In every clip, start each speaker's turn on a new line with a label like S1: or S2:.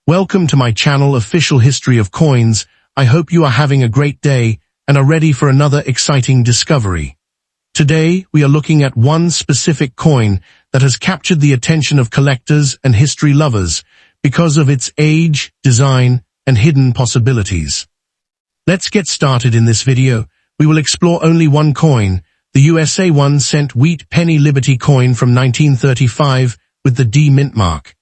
S1: Welcome to my channel Official History of Coins. I hope you are having a great day and are ready for another exciting discovery. Today, we are looking at one specific coin that has captured the attention of collectors and history lovers because of its age, design, and hidden possibilities. Let's get started in this video. We will explore only one coin, the USA 1-cent Wheat Penny Liberty coin from 1935 with the D mint mark.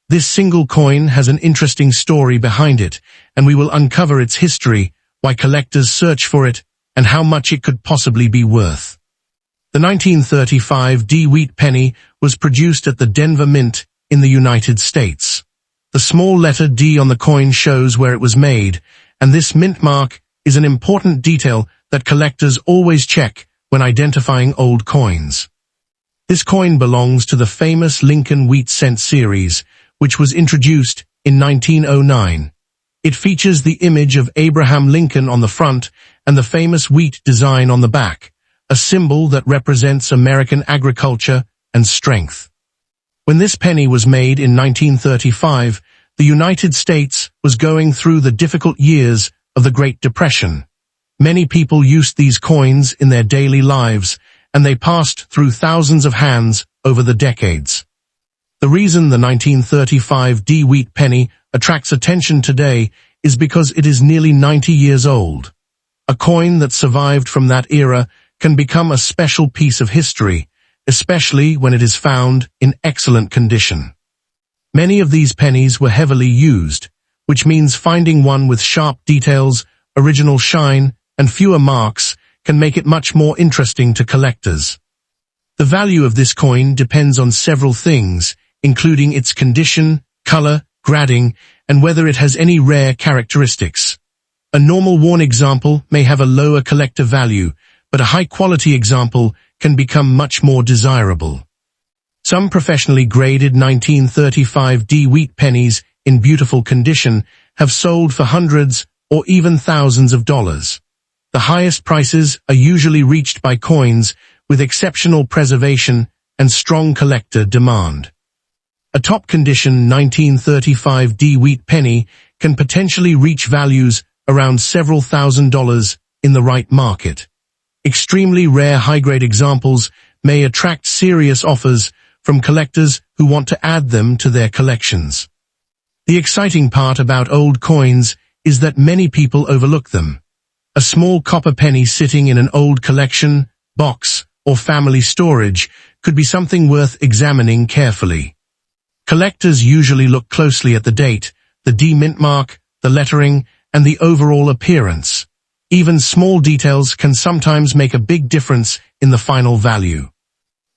S1: This single coin has an interesting story behind it, and we will uncover its history, why collectors search for it, and how much it could possibly be worth. The 1935 D Wheat Penny was produced at the Denver Mint in the United States. The small letter D on the coin shows where it was made, and this mint mark is an important detail that collectors always check when identifying old coins. This coin belongs to the famous Lincoln Wheat Cent series, which was introduced in 1909. It features the image of Abraham Lincoln on the front and the famous wheat design on the back, a symbol that represents American agriculture and strength. When this penny was made in 1935, the United States was going through the difficult years of the Great Depression. Many people used these coins in their daily lives, and they passed through thousands of hands over the decades. The reason the 1935 D Wheat Penny attracts attention today is because it is nearly 90 years old. A coin that survived from that era can become a special piece of history, especially when it is found in excellent condition. Many of these pennies were heavily used, which means finding one with sharp details, original shine, and fewer marks can make it much more interesting to collectors. The value of this coin depends on several things, including its condition, color, grading, and whether it has any rare characteristics. A normal worn example may have a lower collector value, but a high-quality example can become much more desirable. Some professionally graded 1935 D Wheat pennies in beautiful condition have sold for hundreds or even thousands of dollars. The highest prices are usually reached by coins with exceptional preservation and strong collector demand. A top-condition 1935 D Wheat penny can potentially reach values around several $1,000s in the right market. Extremely rare high-grade examples may attract serious offers from collectors who want to add them to their collections. The exciting part about old coins is that many people overlook them. A small copper penny sitting in an old collection, box, or family storage could be something worth examining carefully. Collectors usually look closely at the date, the D mint mark, the lettering, and the overall appearance. Even small details can sometimes make a big difference in the final value.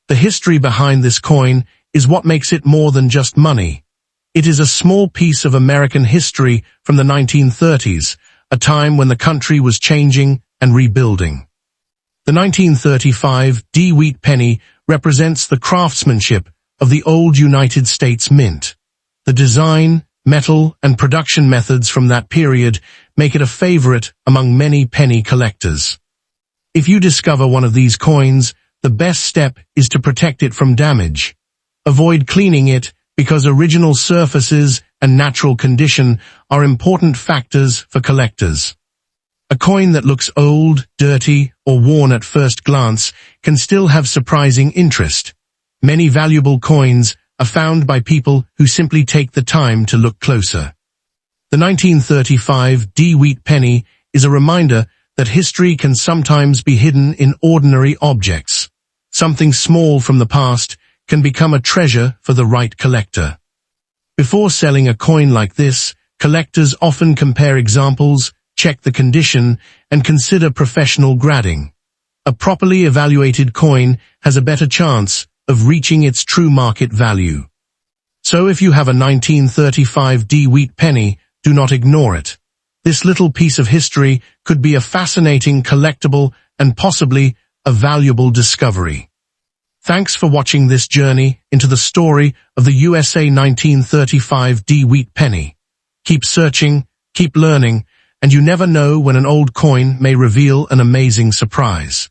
S1: The history behind this coin is what makes it more than just money. It is a small piece of American history from the 1930s, a time when the country was changing and rebuilding. The 1935 D Wheat Penny represents the craftsmanship of the old United States Mint. The design, metal, and production methods from that period make it a favorite among many penny collectors. If you discover one of these coins, the best step is to protect it from damage. Avoid cleaning it because original surfaces and natural condition are important factors for collectors. A coin that looks old, dirty, or worn at first glance can still have surprising interest. Many valuable coins are found by people who simply take the time to look closer. The 1935 D Wheat Penny is a reminder that history can sometimes be hidden in ordinary objects. Something small from the past can become a treasure for the right collector. Before selling a coin like this, collectors often compare examples, check the condition, and consider professional grading. A properly evaluated coin has a better chance of reaching its true market value. So if you have a 1935 D Wheat Penny, do not ignore it. This little piece of history could be a fascinating collectible and possibly a valuable discovery. Thanks for watching this journey into the story of the USA 1935 D Wheat Penny. Keep searching, keep learning, and you never know when an old coin may reveal an amazing surprise.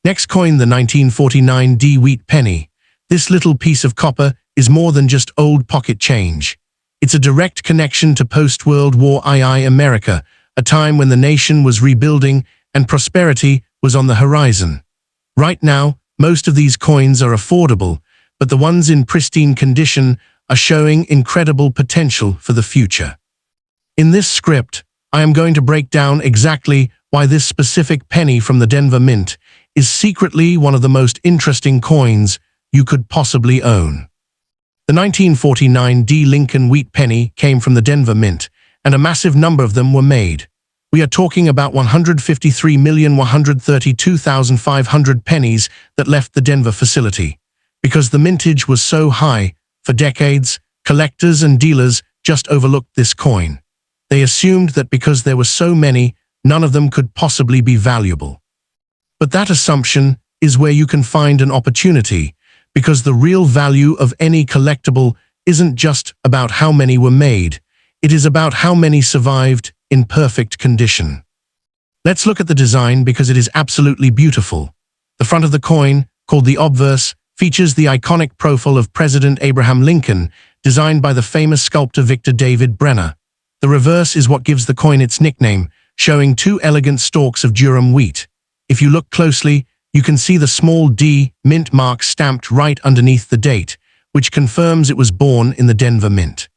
S1: Next coin, the 1949 D Wheat Penny. This little piece of copper is more than just old pocket change. It's a direct connection to post-World War II America, a time when the nation was rebuilding and prosperity was on the horizon. Right now, most of these coins are affordable, but the ones in pristine condition are showing incredible potential for the future. In this script, I am going to break down exactly why this specific penny from the Denver Mint is secretly one of the most interesting coins you could possibly own. The 1949 Lincoln Wheat Penny came from the Denver Mint, and a massive number of them were made. We are talking about 153,132,500 pennies that left the Denver facility. Because the mintage was so high, for decades, collectors and dealers just overlooked this coin. They assumed that because there were so many, none of them could possibly be valuable. But that assumption is where you can find an opportunity, because the real value of any collectible isn't just about how many were made, it is about how many survived in perfect condition. Let's look at the design because it is absolutely beautiful. The front of the coin, called the obverse, features the iconic profile of President Abraham Lincoln, designed by the famous sculptor Victor David Brenner. The reverse is what gives the coin its nickname, showing two elegant stalks of durum wheat. If you look closely, you can see the small D mint mark stamped right underneath the date, which confirms it was born in the Denver Mint.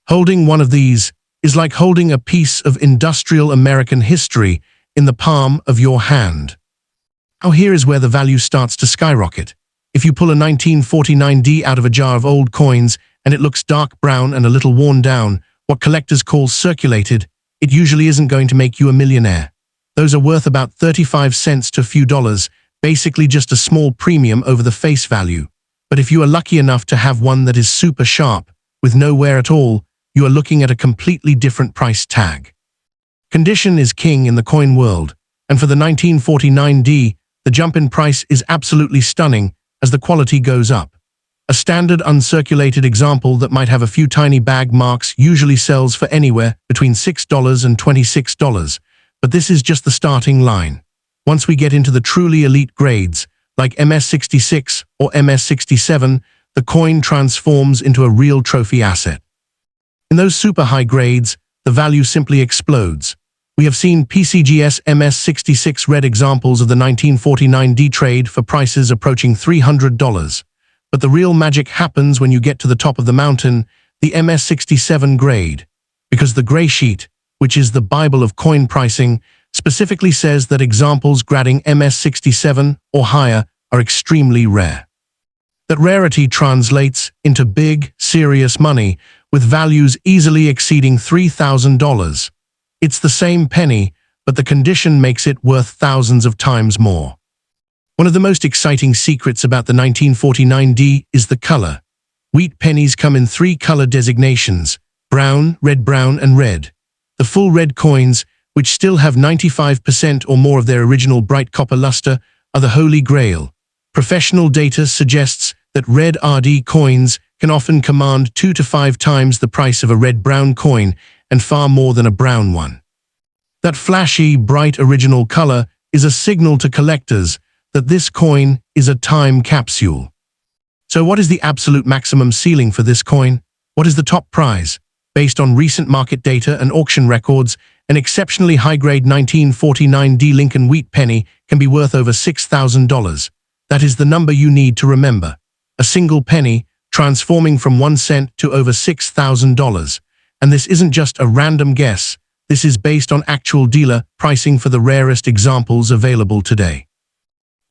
S1: Holding one of these is like holding a piece of industrial American history in the palm of your hand. Now here is where the value starts to skyrocket. If you pull a 1949 D out of a jar of old coins and it looks dark brown and a little worn down, what collectors call circulated, it usually isn't going to make you a millionaire. Those are worth about 35 cents to a few dollars, basically just a small premium over the face value. But if you are lucky enough to have one that is super sharp, with no wear at all, you are looking at a completely different price tag. Condition is king in the coin world, and for the 1949 D, the jump in price is absolutely stunning as the quality goes up. A standard uncirculated example that might have a few tiny bag marks usually sells for anywhere between $6 and $26, but this is just the starting line. Once we get into the truly elite grades, like MS66 or MS67, the coin transforms into a real trophy asset. In those super high grades, the value simply explodes. We have seen PCGS MS66 red examples of the 1949 D trade for prices approaching $300. But the real magic happens when you get to the top of the mountain, the MS67 grade. Because the gray sheet, which is the Bible of coin pricing, specifically says that examples grading MS67 or higher are extremely rare. That rarity translates into big, serious money, with values easily exceeding $3,000. It's the same penny, but the condition makes it worth thousands of times more. One of the most exciting secrets about the 1949 D is the color. Wheat pennies come in 3 color designations: brown, and red. The full red coins, which still have 95% or more of their original bright copper luster, are the holy grail. Professional data suggests that red RD coins can often command 2 to 5 times the price of a red-brown coin and far more than a brown one. That flashy, bright original color is a signal to collectors that this coin is a time capsule. So what is the absolute maximum ceiling for this coin? What is the top prize? Based on recent market data and auction records, an exceptionally high-grade 1949 D Lincoln Wheat Penny can be worth over $6,000. That is the number you need to remember. A single penny transforming from 1 cent to over $6,000. And this isn't just a random guess. This is based on actual dealer pricing for the rarest examples available today.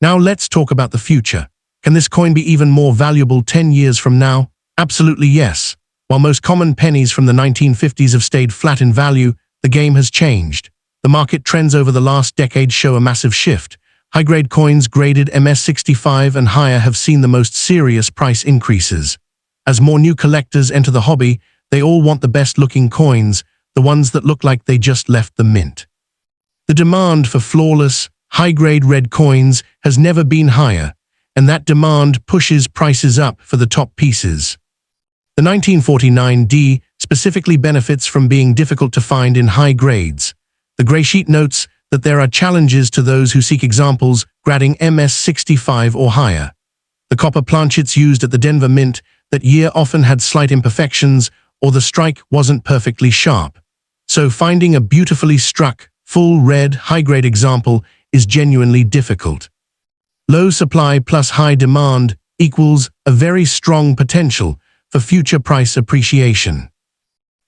S1: Now let's talk about the future. Can this coin be even more valuable 10 years from now? Absolutely yes. While most common pennies from the 1950s have stayed flat in value, the game has changed. The market trends over the last decade show a massive shift. High-grade coins graded MS65 and higher have seen the most serious price increases. As more new collectors enter the hobby, they all want the best-looking coins, the ones that look like they just left the mint. The demand for flawless, high-grade red coins has never been higher, and that demand pushes prices up for the top pieces. The 1949 D specifically benefits from being difficult to find in high grades. The gray sheet notes that there are challenges to those who seek examples grading MS65 or higher. The copper planchets used at the Denver Mint that year often had slight imperfections or the strike wasn't perfectly sharp. So finding a beautifully struck, full red, high-grade example is genuinely difficult. Low supply plus high demand equals a very strong potential for future price appreciation.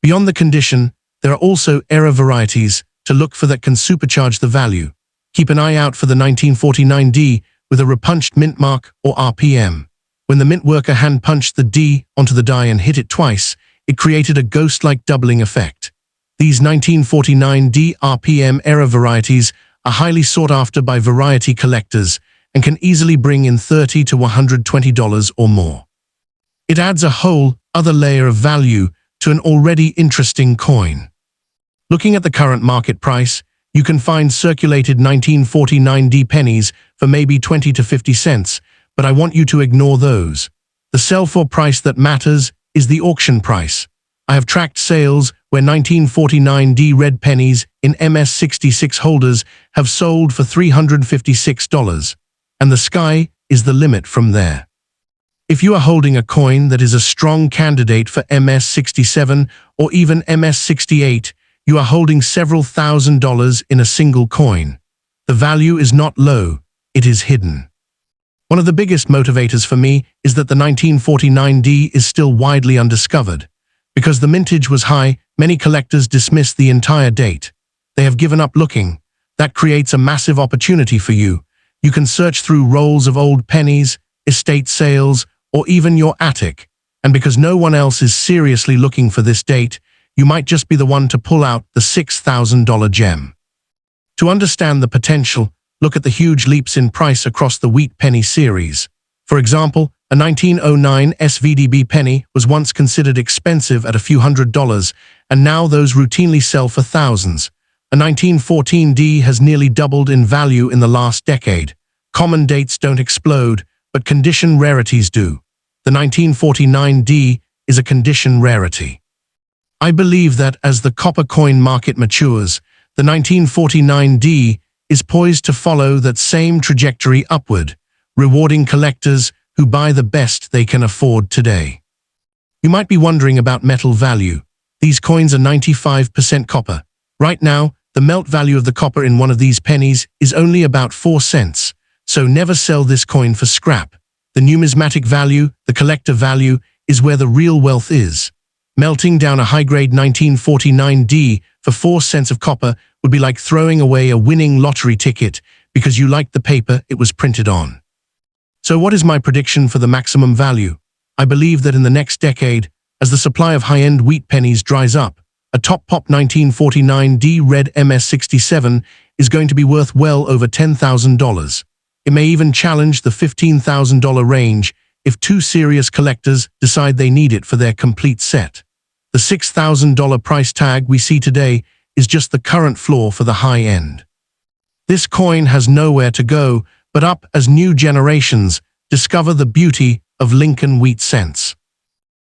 S1: Beyond the condition, there are also error varieties to look for that can supercharge the value. Keep an eye out for the 1949D with a repunched mint mark or RPM. When the mint worker hand-punched the D onto the die and hit it twice, it created a ghost-like doubling effect. These 1949D RPM error varieties are highly sought after by variety collectors and can easily bring in $30 to $120 or more. It adds a whole other layer of value to an already interesting coin. Looking at the current market price, you can find circulated 1949D pennies for maybe 20 to 50 cents, but I want you to ignore those. The sell-for price that matters is the auction price. I have tracked sales where 1949D red pennies in MS66 holders have sold for $356, and the sky is the limit from there. If you are holding a coin that is a strong candidate for MS67 or even MS68, you are holding several $1,000s in a single coin. The value is not low, it is hidden. One of the biggest motivators for me is that the 1949D is still widely undiscovered. Because the mintage was high, many collectors dismiss the entire date. They have given up looking. That creates a massive opportunity for you. You can search through rolls of old pennies, estate sales, or even your attic. And because no one else is seriously looking for this date, you might just be the one to pull out the $6,000 gem. To understand the potential, look at the huge leaps in price across the Wheat Penny series. For example, a 1909 SVDB penny was once considered expensive at a few $100s, and now those routinely sell for thousands. A 1914D has nearly doubled in value in the last decade. Common dates don't explode, but condition rarities do. The 1949D is a condition rarity. I believe that as the copper coin market matures, the 1949D is poised to follow that same trajectory upward, rewarding collectors who buy the best they can afford today. You might be wondering about metal value. These coins are 95% copper. Right now, the melt value of the copper in one of these pennies is only about 4 cents, so never sell this coin for scrap. The numismatic value, the collector value, is where the real wealth is. Melting down a high-grade 1949D for 4 cents of copper would be like throwing away a winning lottery ticket because you liked the paper it was printed on. So what is my prediction for the maximum value? I believe that in the next decade, as the supply of high-end wheat pennies dries up, a top-pop 1949D red MS67 is going to be worth well over $10,000. It may even challenge the $15,000 range if two serious collectors decide they need it for their complete set. The $6,000 price tag we see today is just the current floor for the high end. This coin has nowhere to go but up as new generations discover the beauty of Lincoln wheat cents.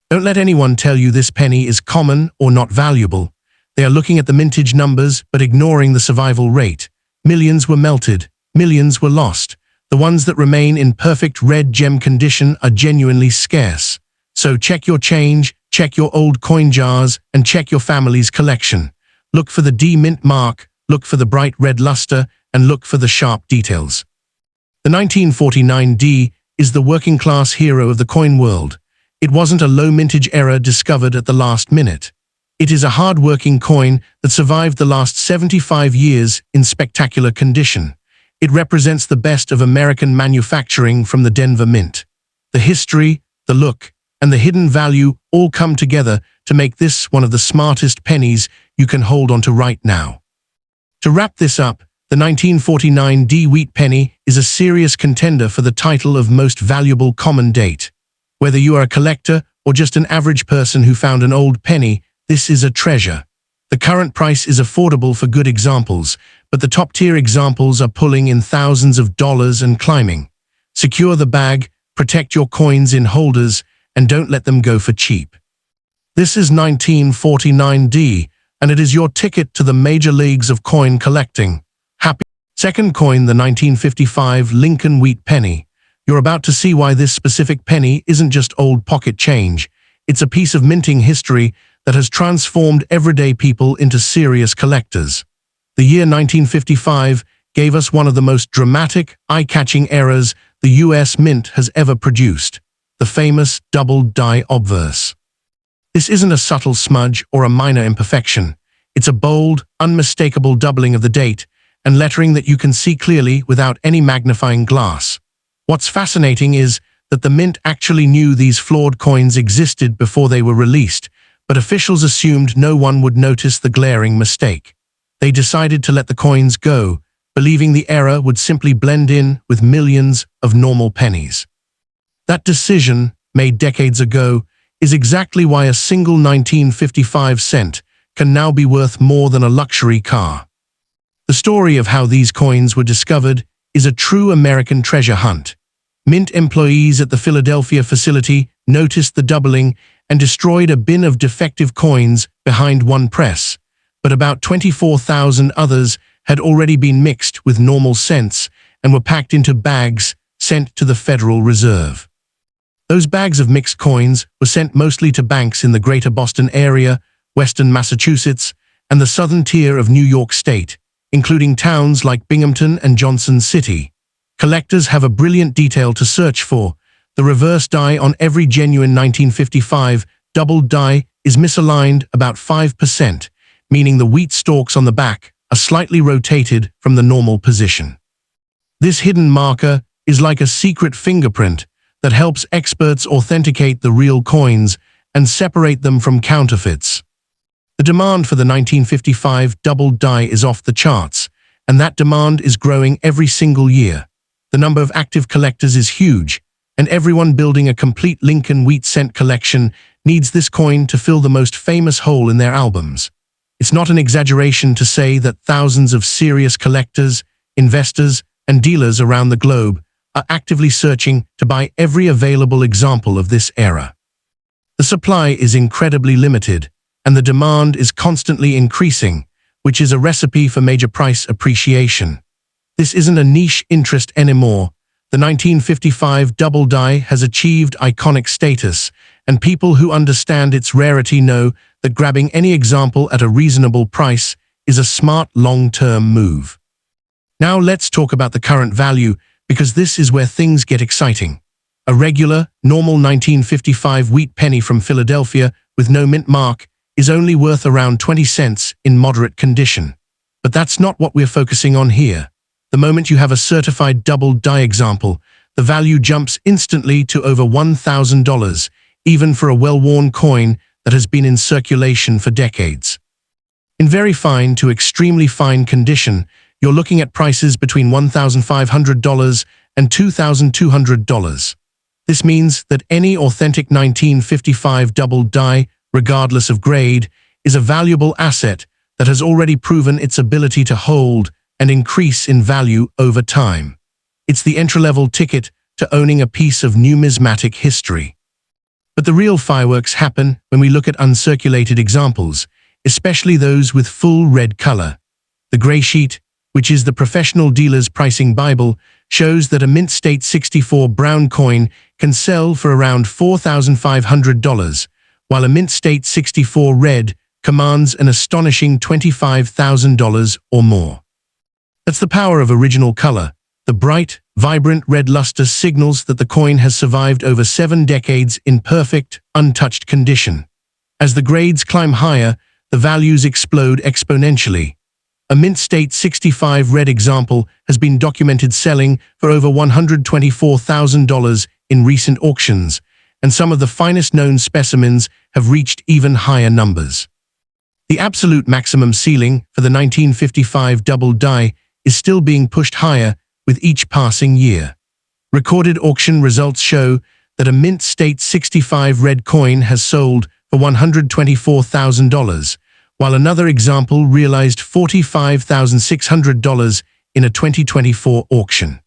S1: Don't let anyone tell you this penny is common or not valuable. They are looking at the mintage numbers but ignoring the survival rate. Millions were melted, millions were lost. The ones that remain in perfect red gem condition are genuinely scarce. So check your change, check your old coin jars, and check your family's collection. Look for the D mint mark, look for the bright red luster, and look for the sharp details. The 1949D is the working-class hero of the coin world. It wasn't a low mintage error discovered at the last minute. It is a hard-working coin that survived the last 75 years in spectacular condition. It represents the best of American manufacturing from the Denver Mint. The history, the look, and the hidden value all come together to make this one of the smartest pennies you can hold onto right now. To wrap this up, the 1949D Wheat Penny is a serious contender for the title of most valuable common date. Whether you are a collector or just an average person who found an old penny, this is a treasure. The current price is affordable for good examples, but the top-tier examples are pulling in thousands of dollars and climbing. Secure the bag, protect your coins in holders, and don't let them go for cheap. This is 1949D, and it is your ticket to the major leagues of coin collecting. Happy second coin, the 1955 Lincoln Wheat Penny. You're about to see why this specific penny isn't just old pocket change. It's a piece of minting history that that has transformed everyday people into serious collectors. The year 1955 gave us one of the most dramatic, eye-catching eras the U.S. Mint has ever produced, the famous double-die obverse. This isn't a subtle smudge or a minor imperfection. It's a bold, unmistakable doubling of the date and lettering that you can see clearly without any magnifying glass. What's fascinating is that the Mint actually knew these flawed coins existed before they were released, but officials assumed no one would notice the glaring mistake. They decided to let the coins go, believing the error would simply blend in with millions of normal pennies. That decision, made decades ago, is exactly why a single 1955 cent can now be worth more than a luxury car. The story of how these coins were discovered is a true American treasure hunt. Mint employees at the Philadelphia facility noticed the doubling and destroyed a bin of defective coins behind one press, but about 24,000 others had already been mixed with normal cents and were packed into bags sent to the Federal Reserve. Those bags of mixed coins were sent mostly to banks in the greater Boston area, western Massachusetts, and the southern tier of New York State, including towns like Binghamton and Johnson City. Collectors have a brilliant detail to search for. The reverse die on every genuine 1955 double die is misaligned about 5%, meaning the wheat stalks on the back are slightly rotated from the normal position. This hidden marker is like a secret fingerprint that helps experts authenticate the real coins and separate them from counterfeits. The demand for the 1955 double die is off the charts, and that demand is growing every single year. The number of active collectors is huge, and everyone building a complete Lincoln wheat cent collection needs this coin to fill the most famous hole in their albums. It's not an exaggeration to say that thousands of serious collectors, investors, and dealers around the globe are actively searching to buy every available example of this era. The supply is incredibly limited, and the demand is constantly increasing, which is a recipe for major price appreciation. This isn't a niche interest anymore. The 1955 double die has achieved iconic status, and people who understand its rarity know that grabbing any example at a reasonable price is a smart long-term move. Now let's talk about the current value, because this is where things get exciting. A regular, normal 1955 wheat penny from Philadelphia with no mint mark is only worth around 20 cents in moderate condition. But that's not what we're focusing on here. The moment you have a certified double die example, the value jumps instantly to over $1,000, even for a well-worn coin that has been in circulation for decades. In very fine to extremely fine condition, you're looking at prices between $1,500 and $2,200. This means that any authentic 1955 double die, regardless of grade, is a valuable asset that has already proven its ability to hold and increase in value over time. It's the entry-level ticket to owning a piece of numismatic history. But the real fireworks happen when we look at uncirculated examples, especially those with full red color. The gray sheet, which is the professional dealer's pricing Bible, shows that a Mint State 64 brown coin can sell for around $4,500, while a Mint State 64 red commands an astonishing $25,000 or more. That's the power of original color. The bright, vibrant red luster signals that the coin has survived over 7 decades in perfect, untouched condition. As the grades climb higher, the values explode exponentially. A Mint State 65 red example has been documented selling for over $124,000 in recent auctions, and some of the finest known specimens have reached even higher numbers. The absolute maximum ceiling for the 1955 double die is still being pushed higher with each passing year. Recorded auction results show that a Mint State 65 red coin has sold for $124,000, while another example realized $45,600 in a 2024 auction.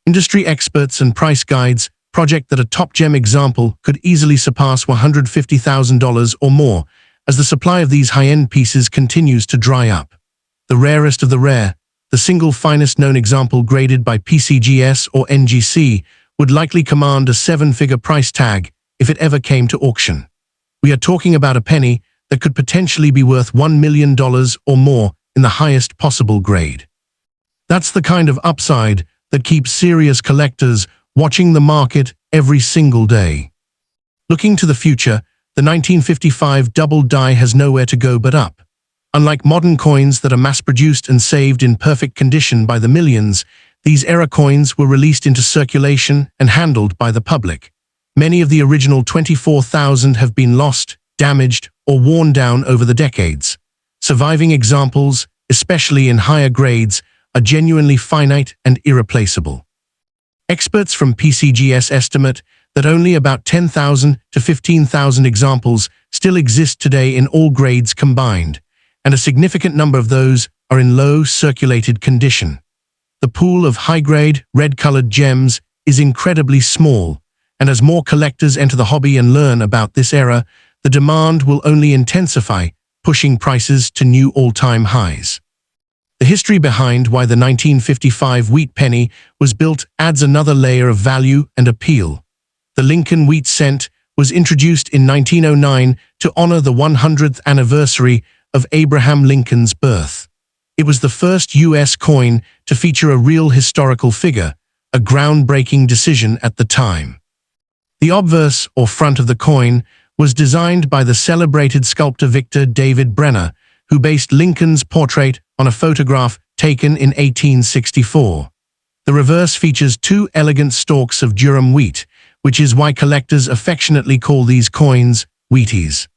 S1: Industry experts and price guides project that a top gem example could easily surpass $150,000 or more as the supply of these high-end pieces continues to dry up. The rarest of the rare, the single finest known example graded by PCGS or NGC, would likely command a 7-figure price tag if it ever came to auction. We are talking about a penny that could potentially be worth $1 million or more in the highest possible grade. That's the kind of upside that keeps serious collectors watching the market every single day. Looking to the future, the 1955 double die has nowhere to go but up. Unlike modern coins that are mass-produced and saved in perfect condition by the millions, these era coins were released into circulation and handled by the public. Many of the original 24,000 have been lost, damaged, or worn down over the decades. Surviving examples, especially in higher grades, are genuinely finite and irreplaceable. Experts from PCGS estimate that only about 10,000 to 15,000 examples still exist today in all grades combined, and a significant number of those are in low circulated condition. The pool of high-grade, red-colored gems is incredibly small, and as more collectors enter the hobby and learn about this era, the demand will only intensify, pushing prices to new all-time highs. The history behind why the 1955 wheat penny was built adds another layer of value and appeal. The Lincoln wheat cent was introduced in 1909 to honor the 100th anniversary of Abraham Lincoln's birth. It was the first U.S. coin to feature a real historical figure, a groundbreaking decision at the time. The obverse, or front of the coin, was designed by the celebrated sculptor Victor David Brenner, who based Lincoln's portrait on a photograph taken in 1864. The reverse features two elegant stalks of durum wheat, which is why collectors affectionately call these coins Wheaties.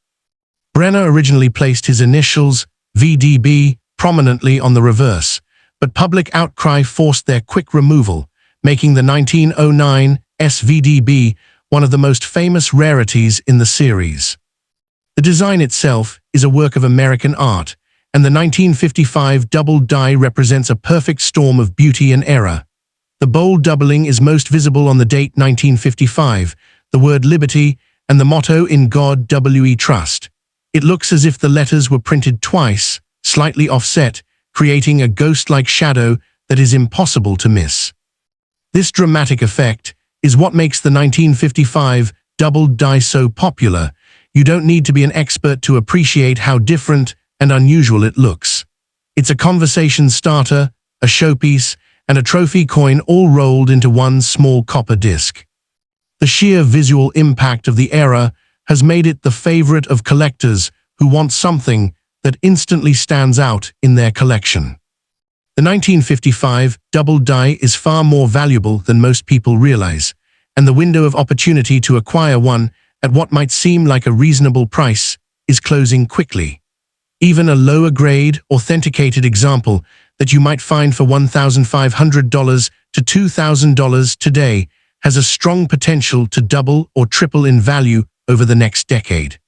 S1: Brenner originally placed his initials, VDB, prominently on the reverse, but public outcry forced their quick removal, making the 1909 SVDB one of the most famous rarities in the series. The design itself is a work of American art, and the 1955 double die represents a perfect storm of beauty and error. The bold doubling is most visible on the date 1955, the word liberty, and the motto "In God We Trust." It looks as if the letters were printed twice, slightly offset, creating a ghost-like shadow that is impossible to miss. This dramatic effect is what makes the 1955 double die so popular. You don't need to be an expert to appreciate how different and unusual it looks. It's a conversation starter, a showpiece, and a trophy coin all rolled into one small copper disc. The sheer visual impact of the era has made it the favorite of collectors who want something that instantly stands out in their collection. The 1955 double die is far more valuable than most people realize, and the window of opportunity to acquire one at what might seem like a reasonable price is closing quickly. Even a lower grade, authenticated example that you might find for $1,500 to $2,000 today has a strong potential to double or triple in value over the next decade.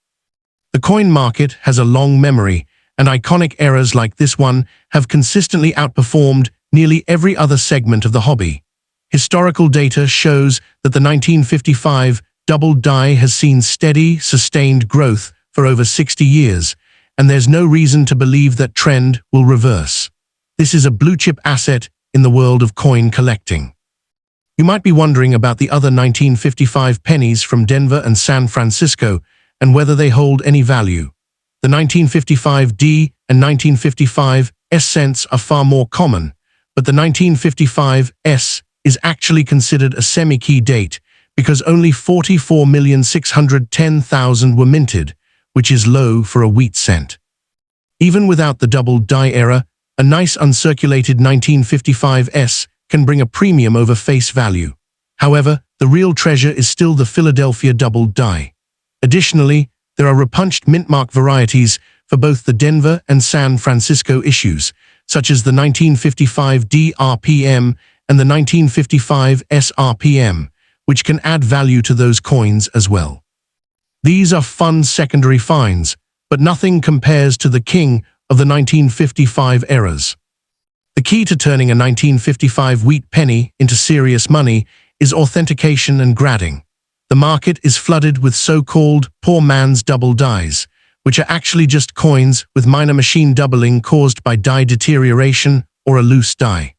S1: The coin market has a long memory, and iconic eras like this one have consistently outperformed nearly every other segment of the hobby. Historical data shows that the 1955 double die has seen steady, sustained growth for over 60 years, and there's no reason to believe that trend will reverse. This is a blue-chip asset in the world of coin collecting. You might be wondering about the other 1955 pennies from Denver and San Francisco and whether they hold any value. The 1955 D and 1955 S cents are far more common, but the 1955 S is actually considered a semi-key date because only 44,610,000 were minted, which is low for a wheat cent. Even without the double die era, a nice uncirculated 1955 S can bring a premium over face value. However, the real treasure is still the Philadelphia double die. Additionally, there are repunched mint-mark varieties for both the Denver and San Francisco issues, such as the 1955 DRPM and the 1955 SRPM, which can add value to those coins as well. These are fun secondary finds, but nothing compares to the king of the 1955 eras. The key to turning a 1955 wheat penny into serious money is authentication and grading. The market is flooded with so-called poor man's double dies, which are actually just coins with minor machine doubling caused by die deterioration or a loose die.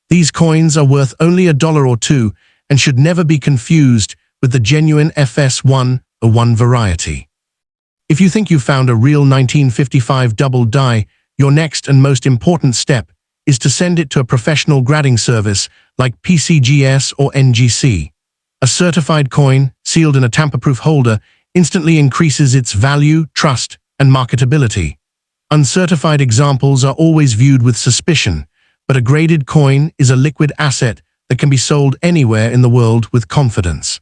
S1: These coins are worth only $1 or $2 and should never be confused with the genuine FS101 variety. If you think you've found a real 1955 double die, your next and most important step is to send it to a professional grading service like PCGS or NGC. A certified coin, sealed in a tamper-proof holder, instantly increases its value, trust, and marketability. Uncertified examples are always viewed with suspicion, but a graded coin is a liquid asset that can be sold anywhere in the world with confidence.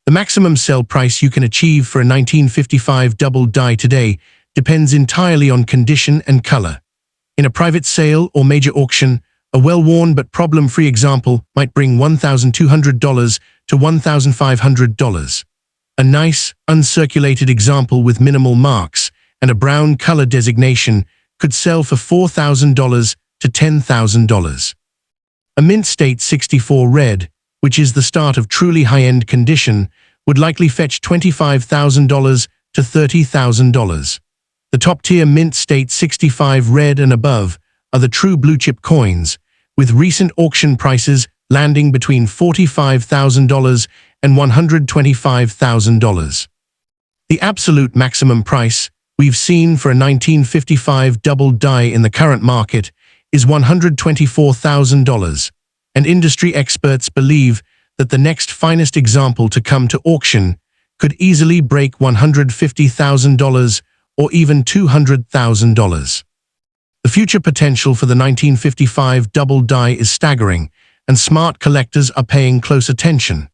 S1: The maximum sell price you can achieve for a 1955 double die today depends entirely on condition and color. In a private sale or major auction, a well-worn but problem-free example might bring $1,200 to $1,500. A nice, uncirculated example with minimal marks and a brown color designation could sell for $4,000 to $10,000. A mint state 64 red, which is the start of truly high-end condition, would likely fetch $25,000 to $30,000. The top-tier mint state 65 red and above are the true blue-chip coins, with recent auction prices landing between $45,000 and $125,000. The absolute maximum price we've seen for a 1955 double die in the current market is $124,000, and industry experts believe that the next finest example to come to auction could easily break $150,000 or even $200,000. The future potential for the 1955 double die is staggering, and smart collectors are paying close attention.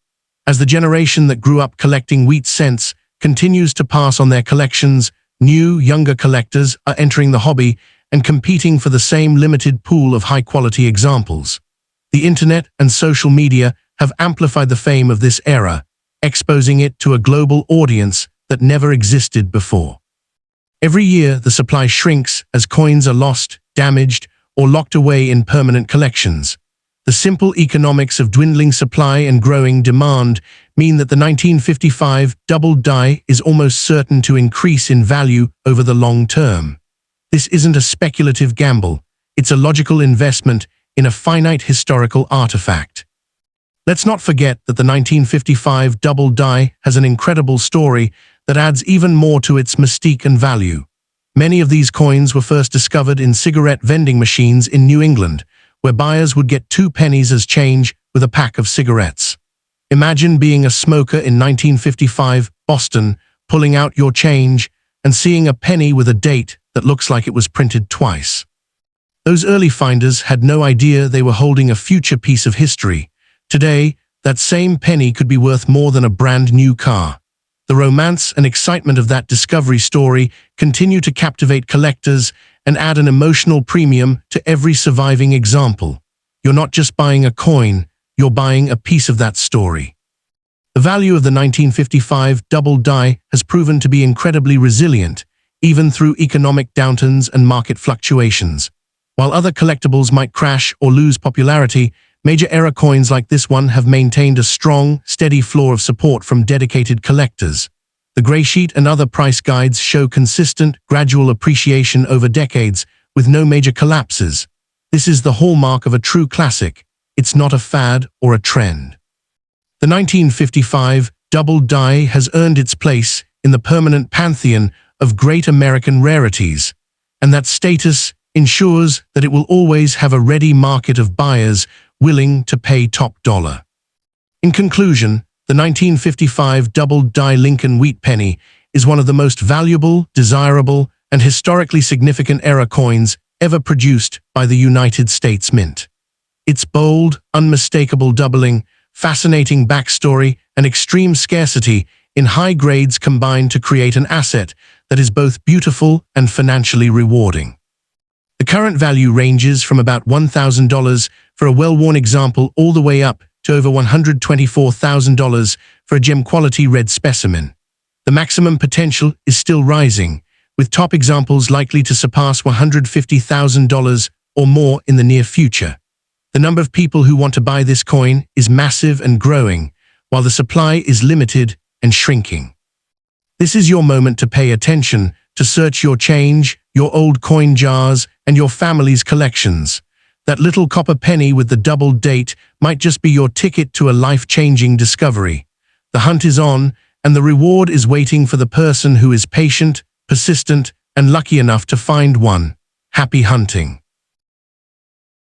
S1: As the generation that grew up collecting wheat cents continues to pass on their collections, new, younger collectors are entering the hobby and competing for the same limited pool of high-quality examples. The internet and social media have amplified the fame of this era, exposing it to a global audience that never existed before. Every year, the supply shrinks as coins are lost, damaged, or locked away in permanent collections. The simple economics of dwindling supply and growing demand mean that the 1955 double die is almost certain to increase in value over the long term. This isn't a speculative gamble, it's a logical investment in a finite historical artifact. Let's not forget that the 1955 double die has an incredible story that adds even more to its mystique and value. Many of these coins were first discovered in cigarette vending machines in New England, where buyers would get 2 pennies as change with a pack of cigarettes. Imagine being a smoker in 1955 Boston, pulling out your change and seeing a penny with a date that looks like it was printed twice. Those early finders had no idea they were holding a future piece of history. Today, that same penny could be worth more than a brand new car. The romance and excitement of that discovery story continue to captivate collectors and add an emotional premium to every surviving example. You're not just buying a coin, you're buying a piece of that story. The value of the 1955 double die has proven to be incredibly resilient, even through economic downturns and market fluctuations. While other collectibles might crash or lose popularity, major era coins like this one have maintained a strong, steady floor of support from dedicated collectors. The gray sheet and other price guides show consistent, gradual appreciation over decades, with no major collapses. This is the hallmark of a true classic. It's not a fad or a trend. The 1955 double die has earned its place in the permanent pantheon of great American rarities, and that status ensures that it will always have a ready market of buyers willing to pay top dollar. In conclusion, the 1955 double die Lincoln Wheat Penny is one of the most valuable, desirable, and historically significant era coins ever produced by the United States Mint. Its bold, unmistakable doubling, fascinating backstory, and extreme scarcity in high grades combine to create an asset that is both beautiful and financially rewarding. The current value ranges from about $1,000 for a well-worn example all the way up to over $124,000 for a gem-quality red specimen. The maximum potential is still rising, with top examples likely to surpass $150,000 or more in the near future. The number of people who want to buy this coin is massive and growing, while the supply is limited and shrinking. This is your moment to pay attention, to search your change, your old coin jars, and your family's collections. That little copper penny with the double date might just be your ticket to a life-changing discovery. The hunt is on, and the reward is waiting for the person who is patient, persistent, and lucky enough to find one. Happy hunting!